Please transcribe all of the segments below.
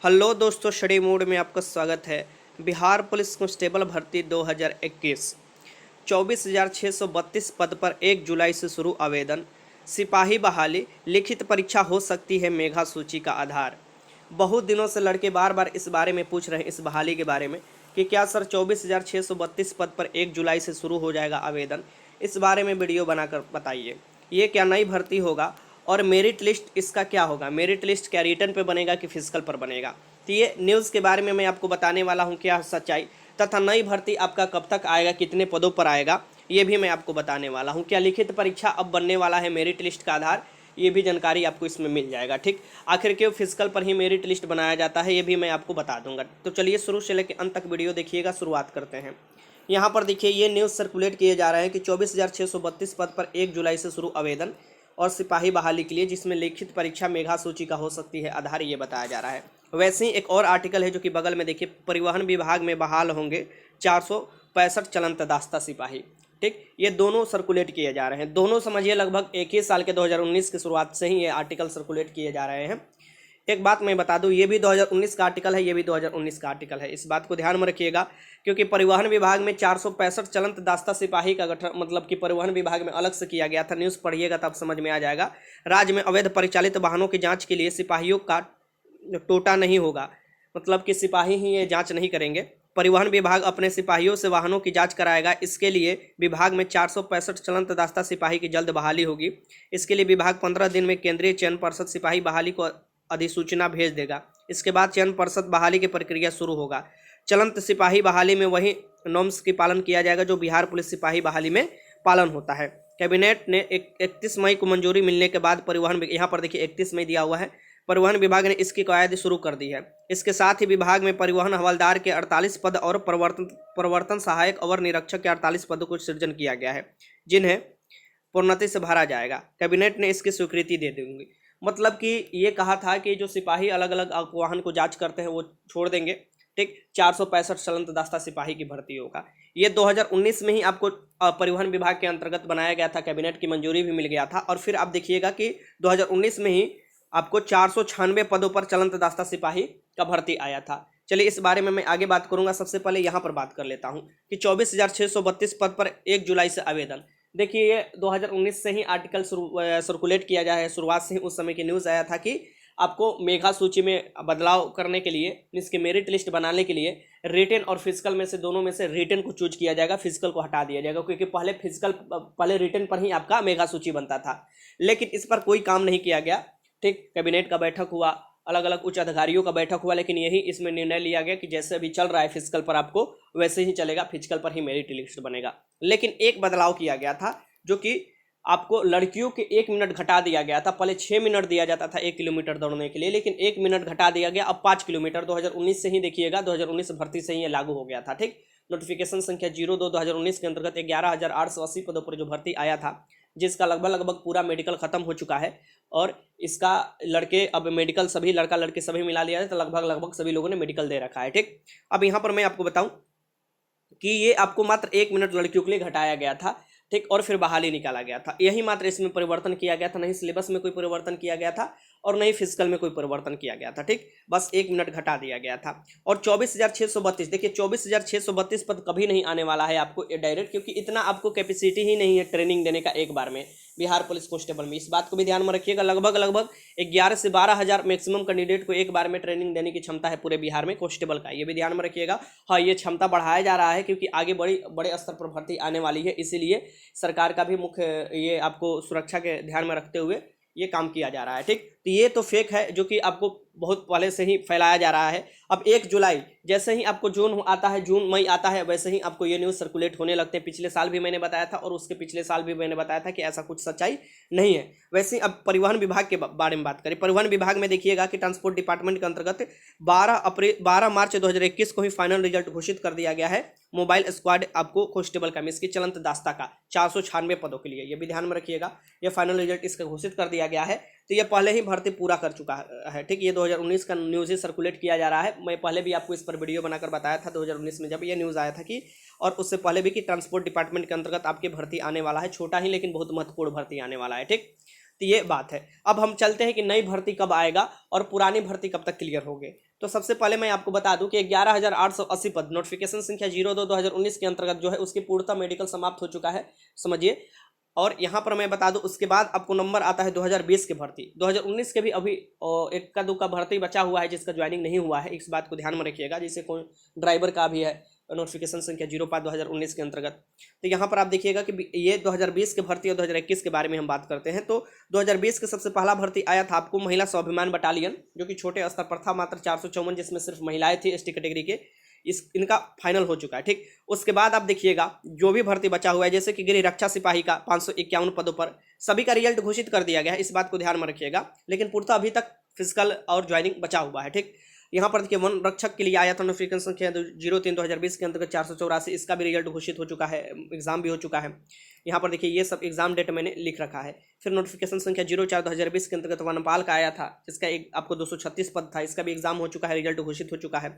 Hello दोस्तों, study mode में आपका स्वागत है। बिहार पुलिस कांस्टेबल भर्ती 2021 24,632 पद पर 1 जुलाई से शुरू आवेदन। सिपाही बहाली लिखित परीक्षा हो सकती है मेधा सूची का आधार। बहुत दिनों से लड़के बार बार इस बारे में पूछ रहे हैं, इस बहाली के बारे में, कि क्या सर 24,632 पद पर 1 जुलाई से शुरू हो जाएगा आवेदन। इस बारे में वीडियो बनाकर बताइए, ये क्या नई भर्ती होगा और मेरिट लिस्ट इसका क्या होगा। मेरिट लिस्ट क्या रिटर्न पे बनेगा कि फिजिकल पर बनेगा। तो ये न्यूज़ के बारे में मैं आपको बताने वाला हूँ, क्या सच्चाई, तथा नई भर्ती आपका कब तक आएगा, कितने पदों पर आएगा, ये भी मैं आपको बताने वाला हूँ। क्या लिखित परीक्षा अब बनने वाला है मेरिट लिस्ट का आधार, ये भी जानकारी आपको इसमें मिल जाएगा। ठीक, आखिर क्यों फिजिकल पर ही मेरिट लिस्ट बनाया जाता है, ये भी मैं आपको बता दूंगा। तो चलिए शुरू से लेकर अंत तक वीडियो देखिएगा। शुरुआत करते हैं। यहाँ पर देखिए, ये न्यूज़ सर्कुलेट किए जा रहे हैं कि 24,632 पद पर 1 जुलाई से शुरू आवेदन और सिपाही बहाली के लिए, जिसमें लिखित परीक्षा मेधा सूची का हो सकती है आधार, ये बताया जा रहा है। वैसे ही एक और आर्टिकल है जो कि बगल में देखिए, परिवहन विभाग में बहाल होंगे 465 चलंत दास्ता सिपाही। ठीक, ये दोनों सर्कुलेट किए जा रहे हैं। दोनों समझिए लगभग एक ही साल के 2019 की शुरुआत से ही ये आर्टिकल सर्कुलेट किए जा रहे हैं। एक बात मैं बता दूं, ये भी 2019 का आर्टिकल है, ये भी 2019 का आर्टिकल है। इस बात को ध्यान में रखिएगा, क्योंकि परिवहन विभाग में 465 चलंत दास्ता सिपाही का गठन, मतलब कि परिवहन विभाग में अलग से किया गया था। न्यूज़ पढ़िएगा तब समझ में आ जाएगा। राज्य में अवैध परिचालित वाहनों की जांच के लिए सिपाहियों का टोटा नहीं होगा, मतलब कि सिपाही ही ये जांच नहीं करेंगे। परिवहन विभाग अपने सिपाहियों से वाहनों की जांच कराएगा। इसके लिए विभाग में 465 चलंत दास्ता सिपाही की जल्द बहाली होगी। इसके लिए विभाग 15 दिन में केंद्रीय चयन पर्षद सिपाही बहाली को अधिसूचना भेज देगा। इसके बाद चयन पर्षद बहाली की प्रक्रिया शुरू होगा। चलंत सिपाही बहाली में वही नॉर्म्स की पालन किया जाएगा जो बिहार पुलिस सिपाही बहाली में पालन होता है। कैबिनेट ने 31 मई को मंजूरी मिलने के बाद परिवहन, यहाँ पर देखिए 31 मई दिया हुआ है, परिवहन विभाग ने इसकी कवायद शुरू कर दी है। इसके साथ ही विभाग में परिवहन हवलदार के 48 पद और प्रवर्तन सहायक अवर निरीक्षक के 48 पदों को सृजन किया गया है, जिन्हें पूर्णतः से भरा जाएगा। कैबिनेट ने इसकी स्वीकृति दे दूंगी। मतलब कि ये कहा था कि जो सिपाही अलग अलग वाहन को जांच करते हैं वो छोड़ देंगे। ठीक, 465 चलंत दास्ता सिपाही की भर्ती होगा। ये 2019 में ही आपको परिवहन विभाग के अंतर्गत बनाया गया था, कैबिनेट की मंजूरी भी मिल गया था। और फिर आप देखिएगा कि 2019 में ही आपको 496 पदों पर चलंत दास्ता सिपाही का भर्ती आया था। चलिए इस बारे में मैं आगे बात करूंगा। सबसे पहले यहाँ पर बात कर लेता हूँ कि 24,632 पद पर 1 जुलाई से आवेदन। देखिए, ये 2019 से ही आर्टिकल सर्कुलेट किया गया है। शुरुआत से ही उस समय की न्यूज़ आया था कि आपको मेधा सूची में बदलाव करने के लिए, इसके मेरिट लिस्ट बनाने के लिए रिटन और फिजिकल में से, दोनों में से रिटन को चूज किया जाएगा, फिजिकल को हटा दिया जाएगा। क्योंकि पहले रिटन पर ही आपका मेधा सूची बनता था, लेकिन इस पर कोई काम नहीं किया गया। ठीक, कैबिनेट का बैठक हुआ, अलग अलग उच्च अधिकारियों का बैठक हुआ, लेकिन यही इसमें निर्णय लिया गया कि जैसे अभी चल रहा है फिजिकल पर आपको वैसे ही चलेगा, फिजिकल पर ही मेरिट लिस्ट बनेगा। लेकिन एक बदलाव किया गया था, जो कि आपको लड़कियों के 1 मिनट घटा दिया गया था। पहले 6 मिनट दिया जाता था 1 किलोमीटर दौड़ने के लिए, लेकिन 1 मिनट घटा दिया गया, अब 5 किलोमीटर। 2019 से ही देखिएगा, 2019 भर्ती से ही ये लागू हो गया था। ठीक, नोटिफिकेशन संख्या 02/2019 के अंतर्गत 11,880 पदों पर जो भर्ती आया था, जिसका लगभग पूरा मेडिकल खत्म हो चुका है। और इसका लड़के अब मेडिकल सभी, लड़का लड़के सभी मिला लिया है, तो लगभग सभी लोगों ने मेडिकल दे रखा है। ठीक, अब यहाँ पर मैं आपको बताऊं कि ये आपको मात्र 1 मिनट लड़कियों के लिए घटाया गया था। ठीक, और फिर बहाली निकाला गया था। यही मात्र इसमें परिवर्तन किया गया था, नहीं सिलेबस में कोई परिवर्तन किया गया था और नहीं फिजिकल में कोई परिवर्तन किया गया था। ठीक, बस 1 मिनट घटा दिया गया था। और 24,632, देखिए 24,632 पद कभी नहीं आने वाला है आपको डायरेक्ट, क्योंकि इतना आपको कैपेसिटी ही नहीं है ट्रेनिंग देने का एक बार में बिहार पुलिस कांस्टेबल में। इस बात को भी ध्यान में रखिएगा। लगभग 11 से 12 हज़ार मैक्सिमम कैंडिडेट को एक बार में ट्रेनिंग देने की क्षमता है पूरे बिहार में कांस्टेबल का, ये भी ध्यान में रखिएगा। हाँ, ये क्षमता बढ़ाया जा रहा है क्योंकि आगे बड़े स्तर पर भर्ती आने वाली है, इसीलिए सरकार का भी मुख्य ये आपको सुरक्षा के ध्यान में रखते हुए ये काम किया जा रहा है। ठीक, तो ये तो फेक है जो कि आपको बहुत पहले से ही फैलाया जा रहा है। अब 1 जुलाई जैसे ही आपको जून आता है, जून मई आता है, वैसे ही आपको ये न्यूज़ सर्कुलेट होने लगते हैं। पिछले साल भी मैंने बताया था और उसके पिछले साल भी मैंने बताया था कि ऐसा कुछ सच्चाई नहीं है। वैसे ही अब परिवहन विभाग के बारे में बात करें। परिवहन विभाग में देखिएगा कि ट्रांसपोर्ट डिपार्टमेंट के अंतर्गत 12 मार्च 2021 को ही फाइनल रिजल्ट घोषित कर दिया गया है। मोबाइल स्क्वाड आपको कांस्टेबल का, इसकी चलंत दास्ता का 496 पदों के लिए, ये भी ध्यान में रखिएगा। ये फाइनल रिजल्ट इसका घोषित कर दिया गया है, तो ये पहले ही भर्ती पूरा कर चुका है। ठीक, ये 2019 का न्यूज़ ही सर्कुलेट किया जा रहा है। मैं पहले भी आपको इस पर वीडियो बनाकर बताया था 2019 में, जब ये न्यूज़ आया था कि, और उससे पहले भी, कि ट्रांसपोर्ट डिपार्टमेंट के अंतर्गत आपकी भर्ती आने वाला है। छोटा ही लेकिन बहुत महत्वपूर्ण भर्ती आने वाला है। ठीक, तो ये बात है। अब हम चलते हैं कि नई भर्ती कब आएगा और पुरानी भर्ती कब तक क्लियर होगी। तो सबसे पहले मैं आपको बता दूं कि 11,880 पद नोटिफिकेशन संख्या 02/2019 के अंतर्गत जो है उसकी पूर्णतः मेडिकल समाप्त हो चुका है, समझिए। और यहाँ पर मैं बता दूं उसके बाद आपको नंबर आता है 2020 के भर्ती। 2019 के भी अभी एक का दुक्का भर्ती बचा हुआ है जिसका ज्वाइनिंग नहीं हुआ है, इस बात को ध्यान में रखिएगा। जैसे कोई ड्राइवर का भी है नोटिफिकेशन संख्या 05/2019 के अंतर्गत। तो यहाँ पर आप देखिएगा कि ये 2020 के भर्ती और 2021 के बारे में हम बात करते हैं। तो 2020 के सबसे पहला भर्ती आया था आपको महिला स्वाभिमान बटालियन, जो कि छोटे स्तर पर था, मात्र 454, जिसमें सिर्फ महिलाएं थी एसटी कैटेगरी के। इनका फाइनल हो चुका है, ठीक। उसके बाद आप देखिएगा जो भी भर्ती बचा हुआ है, जैसे कि गृह रक्षा सिपाही का 551 पदों पर सभी का रिजल्ट घोषित कर दिया गया है, इस बात को ध्यान में रखिएगा। लेकिन पूर्णतः अभी तक फिजिकल और ज्वाइनिंग बचा हुआ है, ठीक। यहाँ पर देखिए वन रक्षक के लिए आया था नोटिफिकेशन संख्या 03/2020 के अंतर्गत 484, इसका भी रिजल्ट घोषित हो चुका है, एग्जाम भी हो चुका है। यहाँ पर देखिए ये सब एग्जाम डेट मैंने लिख रखा है। फिर नोटिफिकेशन संख्या 04/2020 के अंतर्गत वनपाल का आया था, जिसका एक आपको 236 पद था, इसका भी एग्जाम हो चुका है, रिजल्ट घोषित हो चुका है।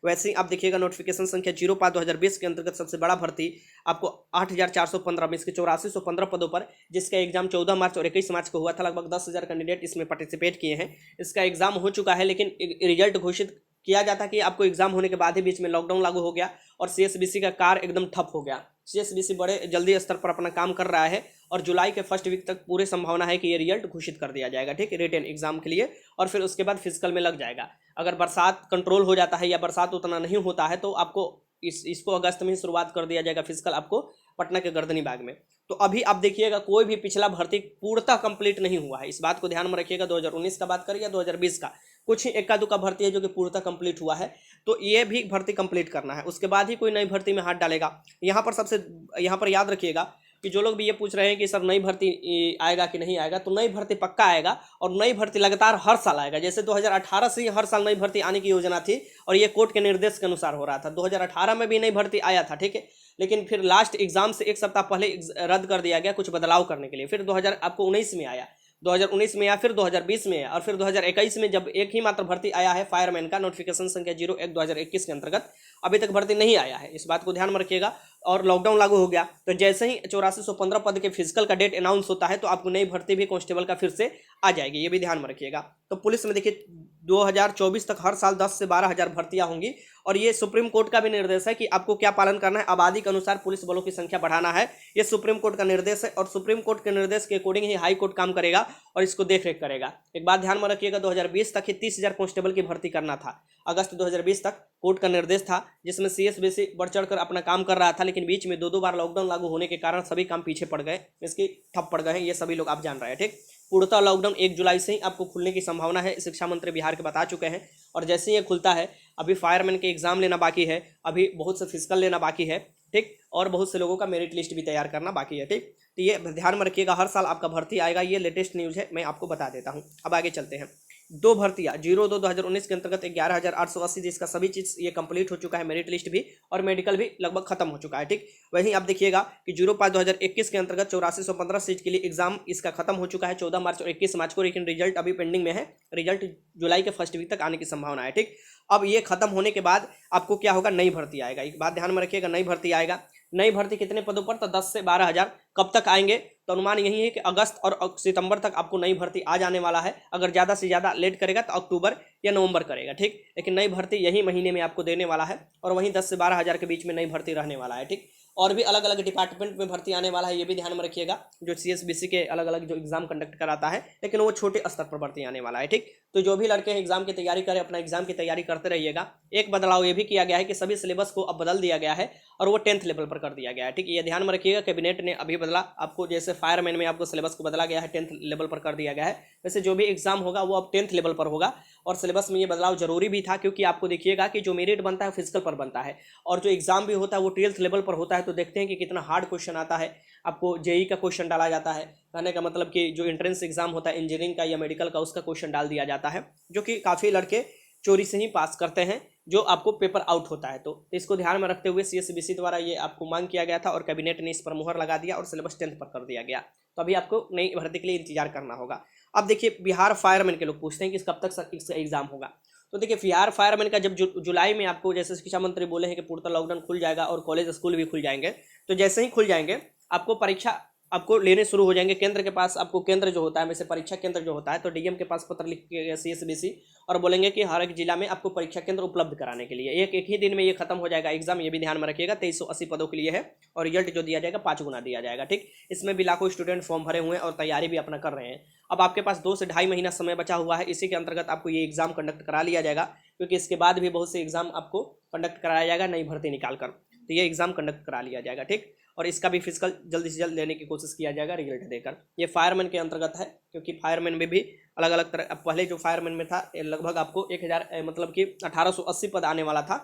वैसे ही आप देखिएगा नोटिफिकेशन संख्या 05/2020 के अंतर्गत सबसे बड़ा भर्ती आपको 8,415 में इसके 8415 पदों पर, जिसका एग्जाम 14 मार्च और 21 मार्च को हुआ था। लगभग 10,000 कैंडिडेट इसमें पार्टिसिपेट किए हैं। इसका एग्जाम हो चुका है, लेकिन रिजल्ट घोषित किया जाता कि आपको एग्जाम होने के बाद ही बीच में लॉकडाउन लागू हो गया और सीएसबीसी का कार्य एकदम ठप हो गया। सीएसबीसी बड़े जल्दी स्तर पर अपना काम कर रहा है और जुलाई के फर्स्ट वीक तक पूरी संभावना है कि ये रिजल्ट घोषित कर दिया जाएगा, ठीक, रिटन एग्जाम के लिए। और फिर उसके बाद फिजिकल में लग जाएगा। अगर बरसात कंट्रोल हो जाता है या बरसात उतना नहीं होता है तो आपको इसको अगस्त में ही शुरुआत कर दिया जाएगा फिजिकल, आपको पटना के गर्दनी बाग में। तो अभी आप देखिएगा कोई भी पिछला भर्ती पूर्णतः कंप्लीट नहीं हुआ है, इस बात को ध्यान में रखिएगा। 2019 का बात करें या 2020 का, कुछ ही इक्का दुक्का भर्ती है जो कि पूर्णतः कंप्लीट हुआ है। तो ये भी भर्ती कंप्लीट करना है, उसके बाद ही कोई नई भर्ती में हाथ डालेगा। यहाँ पर याद रखिएगा कि जो लोग भी ये पूछ रहे हैं कि सर नई भर्ती आएगा कि नहीं आएगा, तो नई भर्ती पक्का आएगा और नई भर्ती लगातार हर साल आएगा। जैसे 2018 से ही हर साल नई भर्ती आने की योजना थी और ये कोर्ट के निर्देश के अनुसार हो रहा था। 2018 में भी नई भर्ती आया था, ठीक है, लेकिन फिर लास्ट एग्जाम से एक सप्ताह पहले रद्द कर दिया गया कुछ बदलाव करने के लिए। फिर 2000 आपको 19 में आया, 2019 में आया, फिर 2020 में आया और फिर 2021 में जब एक ही मात्र भर्ती आया है फायरमैन का नोटिफिकेशन संख्या 01/2021 के अंतर्गत, अभी तक भर्ती नहीं आया है, इस बात को ध्यान में रखिएगा। और लॉकडाउन लागू हो गया तो जैसे ही 8415 पद के फिजिकल का डेट अनाउंस होता है तो आपको नई भर्ती भी कांस्टेबल का फिर से आ जाएगी, ये भी ध्यान में रखिएगा। तो पुलिस में देखिए 2024 तक हर साल 10 से 12,000 भर्तियां होंगी और ये सुप्रीम कोर्ट का भी निर्देश है कि आपको क्या पालन करना है, आबादी के अनुसार पुलिस बलों की संख्या बढ़ाना है। ये सुप्रीम कोर्ट का निर्देश है और सुप्रीम कोर्ट के निर्देश के अकॉर्डिंग ही हाई कोर्ट काम करेगा और इसको देखरेख करेगा। एक बात ध्यान में रखिएगा, 2020 तक ही 30,000 कांस्टेबल की भर्ती करना था। अगस्त 2020 तक कोर्ट का निर्देश था, जिसमें सीएसबीसी बढ़ चढ़कर अपना काम कर रहा था, लेकिन बीच में दो बार लॉकडाउन लागू होने के कारण सभी काम पीछे पड़ गए, इसकी ठप पड़ गए हैं, ये सभी लोग आप जान रहे हैं, ठीक। पूर्णतः लॉकडाउन 1 जुलाई से ही आपको खुलने की संभावना है, शिक्षा मंत्री बिहार के बता चुके हैं। और जैसे ही ये खुलता है, अभी फायरमैन के एग्जाम लेना बाकी है, अभी बहुत से फिजिकल लेना बाकी है, ठीक, और बहुत से लोगों का मेरिट लिस्ट भी तैयार करना बाकी है, ठीक। तो ये ध्यान में रखिएगा, हर साल आपका भर्ती आएगा, ये लेटेस्ट न्यूज़ है, मैं आपको बता देता हूँ। अब आगे चलते हैं। 2 भर्तियाँ 02/2019 के अंतर्गत 11,880, जिसका सभी चीज़ ये कंप्लीट हो चुका है, मेरिट लिस्ट भी और मेडिकल भी लगभग खत्म हो चुका है, ठीक। वहीं आप देखिएगा कि 05/2021 के अंतर्गत 8415 सीट के लिए एग्जाम इसका खत्म हो चुका है 14 मार्च और 21 मार्च को, लेकिन रिजल्ट अभी पेंडिंग में है, रिजल्ट जुलाई के फर्स्ट वीक तक आने की संभावना है, ठीक। अब ये खत्म होने के बाद आपको क्या होगा, नई भर्ती आएगा। एक बात ध्यान में रखिएगा, नई भर्ती आएगा। नई भर्ती कितने पदों पर, तो 10 से 12,000। कब तक आएंगे, तो अनुमान यही है कि अगस्त और सितंबर तक आपको नई भर्ती आ जाने वाला है। अगर ज़्यादा से ज़्यादा लेट करेगा तो अक्टूबर या नवंबर करेगा, ठीक, लेकिन नई भर्ती यही महीने में आपको देने वाला है और वहीं 10 से 12,000 के बीच में नई भर्ती रहने वाला है, ठीक। और भी अलग अलग डिपार्टमेंट में भर्ती आने वाला है, ये भी ध्यान में रखिएगा, जो सीएसबीसी के अलग अलग जो एग्जाम कंडक्ट कराता है, लेकिन वो छोटे स्तर पर भर्ती आने वाला है, ठीक। तो जो भी लड़के एग्जाम की तैयारी करें, अपना एग्जाम की तैयारी करते रहिएगा। एक बदलाव ये भी किया गया है कि सभी सिलेबस को अब बदल दिया गया है और वो 10th लेवल पर कर दिया गया है, ठीक। ये ध्यान में रखिएगा, कैबिनेट ने अभी बदला आपको, जैसे फायरमैन में आपको सिलेबस को बदला गया है, 10th लेवल पर कर दिया गया है, वैसे जो भी एग्जाम होगा वो अब 10th लेवल पर होगा। और सिलेबस में ये बदलाव जरूरी भी था, क्योंकि आपको देखिएगा कि जो मेरिट बनता है फिजिकल पर बनता है और जो एग्जाम भी होता है वो 12th लेवल पर होता है। तो देखते हैं कि कितना हार्ड क्वेश्चन आता है, आपको जेई का क्वेश्चन डाला जाता है, कहने का मतलब कि जो एंट्रेंस एग्जाम होता है इंजीनियरिंग का या मेडिकल का, उसका क्वेश्चन डाल दिया जाता है, जो कि काफ़ी लड़के चोरी से ही पास करते हैं, जो आपको पेपर आउट होता है। तो इसको ध्यान में रखते हुए सीएसबीसी द्वारा ये आपको मांग किया गया था और कैबिनेट ने इस पर मुहर लगा दिया और सिलेबस 10th पर कर दिया गया। तो अभी आपको नई भर्ती के लिए इंतजार करना होगा। अब देखिए, बिहार फायरमैन के लोग पूछते हैं कि कब तक इसका एग्जाम होगा। तो देखिए, बिहार फायरमैन का जब जुलाई में आपको, जैसे शिक्षा मंत्री बोले हैं कि पूर्णतः लॉकडाउन खुल जाएगा और कॉलेज स्कूल भी खुल जाएंगे, तो जैसे ही खुल जाएंगे आपको परीक्षा आपको लेने शुरू हो जाएंगे। केंद्र के पास आपको केंद्र जो होता है, वैसे परीक्षा केंद्र जो होता है, तो डीएम के पास पत्र लिख के CSBC और बोलेंगे कि हर एक जिला में आपको परीक्षा केंद्र उपलब्ध कराने के लिए। एक ही दिन में ये खत्म हो जाएगा एग्जाम, ये भी ध्यान में रखिएगा। 2380 पदों के लिए है और रिजल्ट जो दिया जाएगा 5 गुना दिया जाएगा। ठीक, इसमें भी लाखों स्टूडेंट फॉर्म भरे हुए हैं और तैयारी भी अपना कर रहे हैं। अब आपके पास 2 से ढाई महीना समय बचा हुआ है, इसी के अंतर्गत आपको ये एग्जाम कंडक्ट करा लिया जाएगा, क्योंकि इसके बाद भी बहुत से एग्जाम आपको कंडक्ट कराया जाएगा नई भर्ती निकाल कर, तो ये एग्जाम कंडक्ट करा लिया जाएगा। ठीक, और इसका भी फिजिकल जल्दी से जल्द लेने की कोशिश किया जाएगा रिजल्ट देकर। ये फायरमैन के अंतर्गत है, क्योंकि फायरमैन में भी अलग अलग तरह, पहले जो फायरमैन में था लगभग आपको 1000 मतलब कि 1880 पद आने वाला था,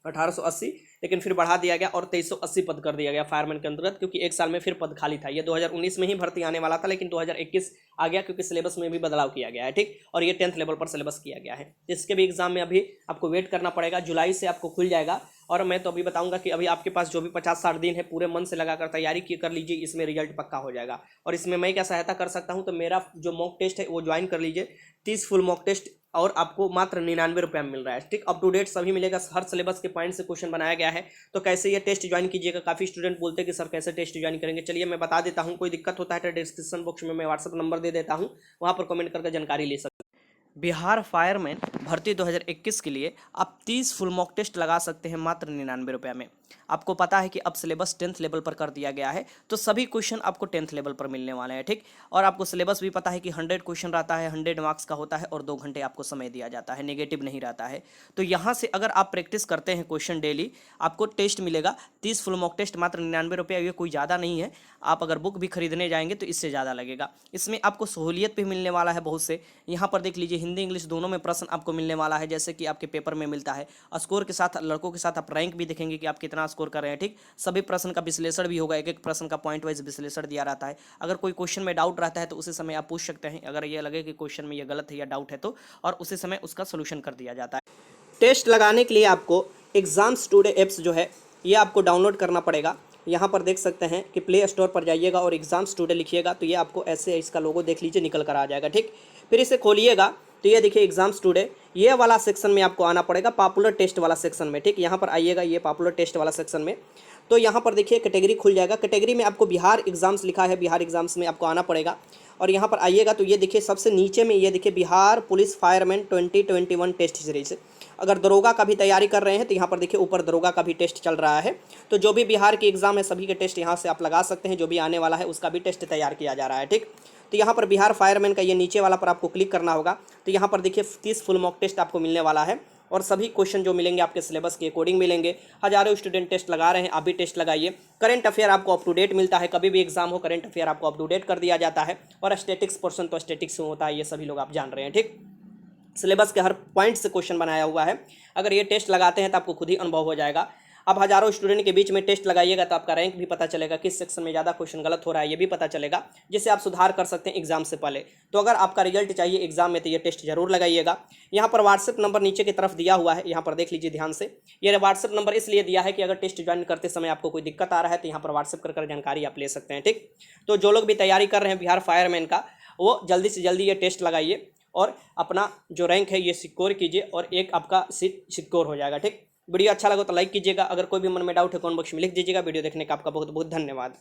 1880, लेकिन फिर बढ़ा दिया गया और 2380 पद कर दिया गया फायरमैन के अंतर्गत, क्योंकि एक साल में फिर पद खाली था। ये 2019 में ही भर्ती आने वाला था, लेकिन 2021 आ गया, क्योंकि सिलेबस में भी बदलाव किया गया है। ठीक, और ये 10th लेवल पर सिलेबस किया गया है। इसके भी एग्जाम में अभी आपको वेट करना पड़ेगा, जुलाई से आपको खुल जाएगा। और मैं तो अभी बताऊंगा कि अभी आपके पास जो भी 50-60 दिन है, पूरे मन से लगाकर तैयारी की कर लीजिए, इसमें रिजल्ट पक्का हो जाएगा। और इसमें मैं क्या सहायता कर सकता हूं, तो मेरा जो मॉक टेस्ट है वो ज्वाइन कर लीजिए। 30 फुल मॉक टेस्ट और आपको मात्र 99 रुपये में मिल रहा है। ठीक, अप टू डेट सभी मिलेगा, हर सिलेबस के पॉइंट से क्वेश्चन बनाया गया है। तो कैसे ये टेस्ट ज्वाइन कीजिएगा, काफ़ी स्टूडेंट बोलते हैं कि सर कैसे टेस्ट ज्वाइन करेंगे। चलिए मैं बता देता हूँ, कोई दिक्कत होता है तो डिस्क्रिप्शन बॉक्स में मैं व्हाट्सअप नंबर दे देता हूँ, वहाँ पर कमेंट करके जानकारी ले सकते हैं। बिहार फायरमैन भर्ती 2021 के लिए आप 30 फुल मॉक टेस्ट लगा सकते हैं मात्र 99 रुपये में। आपको पता है कि अब सिलेबस 10th लेवल पर कर दिया गया है, तो सभी क्वेश्चन आपको 10th लेवल पर मिलने वाले हैं। ठीक, और आपको सिलेबस भी पता है कि 100 क्वेश्चन रहता है, 100 मार्क्स का होता है और 2 घंटे आपको समय दिया जाता है, नेगेटिव नहीं रहता है। तो यहाँ से अगर आप प्रैक्टिस करते हैं क्वेश्चन डेली, आपको टेस्ट मिलेगा 30 फुल मॉक टेस्ट मात्र 99 रुपये। ये कोई ज़्यादा नहीं है, आप अगर बुक भी खरीदने जाएंगे तो इससे ज़्यादा लगेगा। इसमें आपको सहूलियत भी मिलने वाला है बहुत से। यहाँ पर देख लीजिए, हिंदी इंग्लिश दोनों में प्रश्न आपको मिलने वाला है, जैसे कि आपके पेपर में मिलता है। स्कोर के साथ लड़कों के साथ आप रैंक भी देखेंगे कि आप कितना स्कोर कर रहे हैं। ठीक, सभी प्रश्न का विश्लेषण भी होगा, एक एक प्रश्न का पॉइंट वाइज विश्लेषण दिया रहता है। अगर कोई क्वेश्चन में डाउट रहता है तो उसी समय आप पूछ सकते हैं, अगर ये लगे कि क्वेश्चन में ये गलत है या डाउट है तो, और उसी समय उसका सोल्यूशन कर दिया जाता है। टेस्ट लगाने के लिए आपको एग्जाम्स टुडे ऐप्स जो है ये आपको डाउनलोड करना पड़ेगा। यहाँ पर देख सकते हैं कि प्ले स्टोर पर जाइएगा और एग्जाम्स टुडे लिखिएगा तो ये आपको ऐसे इसका लोगो देख लीजिए निकल कर आ जाएगा। ठीक, फिर इसे खोलिएगा तो ये देखिए एग्जाम्स टुडे, ये वाला सेक्शन में आपको आना पड़ेगा, पॉपुलर टेस्ट वाला सेक्शन में। ठीक, यहाँ पर आइएगा, ये पॉपुलर टेस्ट वाला सेक्शन में, तो यहाँ पर देखिए कैटेगरी खुल जाएगा। कैटेगरी में आपको बिहार एग्जाम्स लिखा है, बिहार एग्जाम्स में आपको आना पड़ेगा। और यहाँ पर आइएगा तो ये देखिए सबसे नीचे में ये देखिए Bihar police fireman 2021 test series. अगर दरोगा का भी तैयारी कर रहे हैं तो यहाँ पर देखिए ऊपर दरोगा का भी टेस्ट चल रहा है। तो जो भी बिहार की एग्जाम है सभी के टेस्ट यहाँ से आप लगा सकते हैं, जो भी आने वाला है उसका भी टेस्ट तैयार किया जा रहा है। ठीक, तो यहाँ पर बिहार फायरमैन का ये नीचे वाला पर आपको क्लिक करना होगा। तो यहाँ पर देखिए 30 फुल मॉक टेस्ट आपको मिलने वाला है और सभी क्वेश्चन जो मिलेंगे आपके सिलेबस के अकॉर्डिंग मिलेंगे। हजारों स्टूडेंट टेस्ट लगा रहे हैं, आप भी टेस्ट लगाइए। करंट अफेयर आपको अप टू डेट मिलता है, कभी भी एग्जाम हो करंट अफेयर आपको अप टू डेट कर दिया जाता है। और स्टैटिक्स पोर्शन तो स्टैटिक्स में होता है, ये सभी लोग आप जान रहे हैं। ठीक, सिलेबस के हर पॉइंट से क्वेश्चन बनाया हुआ है। अगर ये टेस्ट लगाते हैं तो आपको खुद ही अनुभव हो जाएगा। अब हजारों स्टूडेंट के बीच में टेस्ट लगाइएगा तो आपका रैंक भी पता चलेगा, किस सेक्शन में ज़्यादा क्वेश्चन गलत हो रहा है ये भी पता चलेगा, जिससे आप सुधार कर सकते हैं एग्जाम से पहले। तो अगर आपका रिजल्ट चाहिए एग्जाम में तो ये टेस्ट जरूर लगाइएगा। यहाँ पर व्हाट्सएप नंबर नीचे की तरफ दिया हुआ है, यहाँ पर देख लीजिए ध्यान से। ये व्हाट्सएप नंबर इसलिए दिया है कि अगर टेस्ट ज्वाइन करते समय आपको कोई दिक्कत आ रहा है तो यहाँ पर व्हाट्सएप कर जानकारी आप ले सकते हैं। ठीक, तो जो लोग भी तैयारी कर रहे हैं बिहार फायरमैन का, वो जल्दी से जल्दी ये टेस्ट लगाइए और अपना जो रैंक है ये सिक्योर कीजिए और एक आपका सीट सिक्योर हो जाएगा। ठीक, वीडियो अच्छा लगा तो लाइक कीजिएगा, अगर कोई भी मन में डाउट है कमेंट बॉक्स में लिख दीजिएगा। वीडियो देखने का आपका बहुत बहुत धन्यवाद।